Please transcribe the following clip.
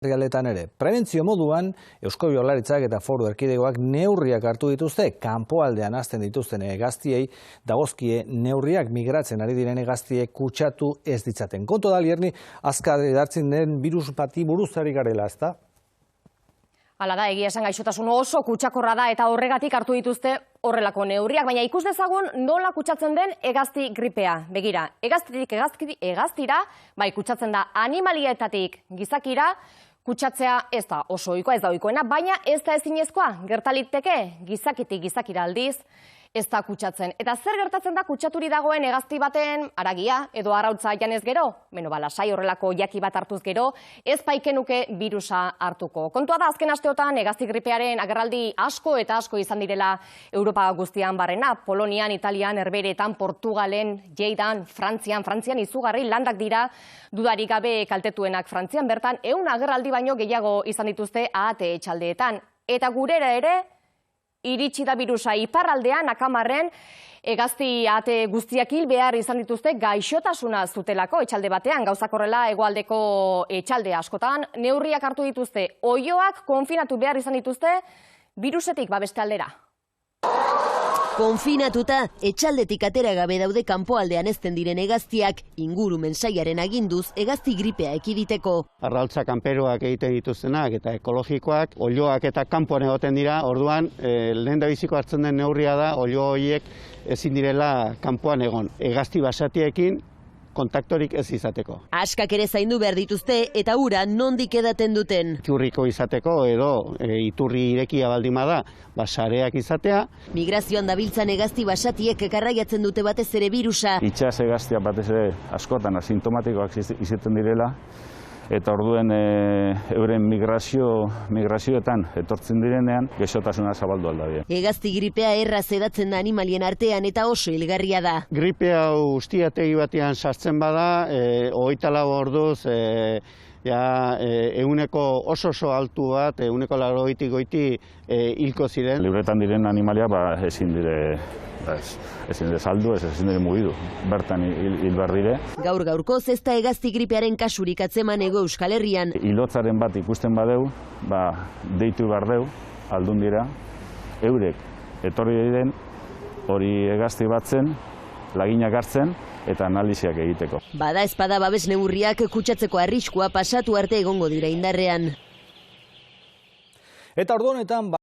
Herrialdetan ere, prebentzio moduan, Eusko Jaurlaritzak eta Foru Erkidegoak neurriak hartu dituzte, kanpoaldean hasten dituzten hegaztiei dagozkie neurriak migratzen ari diren hegaztiek kutsatu ez ditzaten. Kontu da Lierni, azkar edartzen den birus bati buruz ari garela, ezta? Hala da, egia esan gaixotasun oso kutsakorra da eta horregatik hartu dituzte horrelako neurriak, baina ikus dezagun nola kutsatzen den hegazti gripea. Begira, hegaztitik hegaztira, bai kutsatzen da animalietatik gizakira, kutsatzea ez da oso ohikoa, ez da ohikoena, baina ez da ezinezkoa, gertaliteke gizakitik gizakira aldiz, ez da kutsatzen. Eta zer gertatzen da kutsaturi dagoen hegazti baten haragia edo arrautza janez gero? Beno, lasai horrelako jaki bat hartuz gero, ez baikenuke birusa hartuko. Kontua da, azken asteotan hegazti gripearen agerraldi asko eta asko izan direla Europa guztian barrena. Polonian, Italian, Herbeheretan, Portugalen, Lleidan, Frantzian izugarri landak dira, dudarik gabe kaltetuenak Frantzian bertan, 100 agerraldi baino gehiago izan dituzte ahate etxaldeetan. Eta gurera ere, iritsi da birusa iparraldean, Akamarren, hegazti ahate guztiak hil behar izan dituzte gaixotasuna zutelako etxalde batean, gauzak horrela hegoaldeko etxalde askotan, neurriak hartu dituzte, oiloak konfinatu behar izan dituzte, birusetik babeste aldera. Konfinatuta, etxaldetik atera gabe daude kanpoaldean ezten diren hegaztiak, ingurumen sailaren aginduz hegazti gripea ekiditeko. Arrautza kanperoak egiten dituztenak eta ekologikoak, oiloak eta kanpoan egoten dira, orduan lehendabiziko hartzen den neurria da, oilo horiek ezin direla kanpoan egon. Hegazti basatiekin kontaktorik ez izateko. Askak ere zaindu behar dituzte eta ura nondik edaten duten. Iturriko izateko edo iturri irekia baldin bada, sareak izatea. Migrazioan dabiltzan hegazti basatiek garraiatzen dute batez ere birusa. Itxas hegaztia batez ere askotan asintomatikoak izaten direla, eta orduen euren migrazioetan etortzen direnean gaixotasuna zabaldu aldabia. Hegazti gripea erraz edatzen da animalien artean eta oso hilgarria da. Gripea ustiategi batean sartzen bada, 24 orduz, eguneko oso altu bat, eguneko 80 goiti hilko ziren. Libretan diren animaliak ezin dire saldu, ezin dire mugidu, bertan hil behar dire. Gaur-gaurkoz ez da hegazti gripearen kasurik atzeman Hego Euskal Herrian. Hilotzaren bat ikusten badeu, deitu behar deu, aldun dira, eurek etorri diren, hori hegazti batzen, laginak hartzen, eta analiziak egiteko. Bada ezpada babes neurriak kutsatzeko arriskua pasatu arte egongo dira indarrean. Eta ordu honetan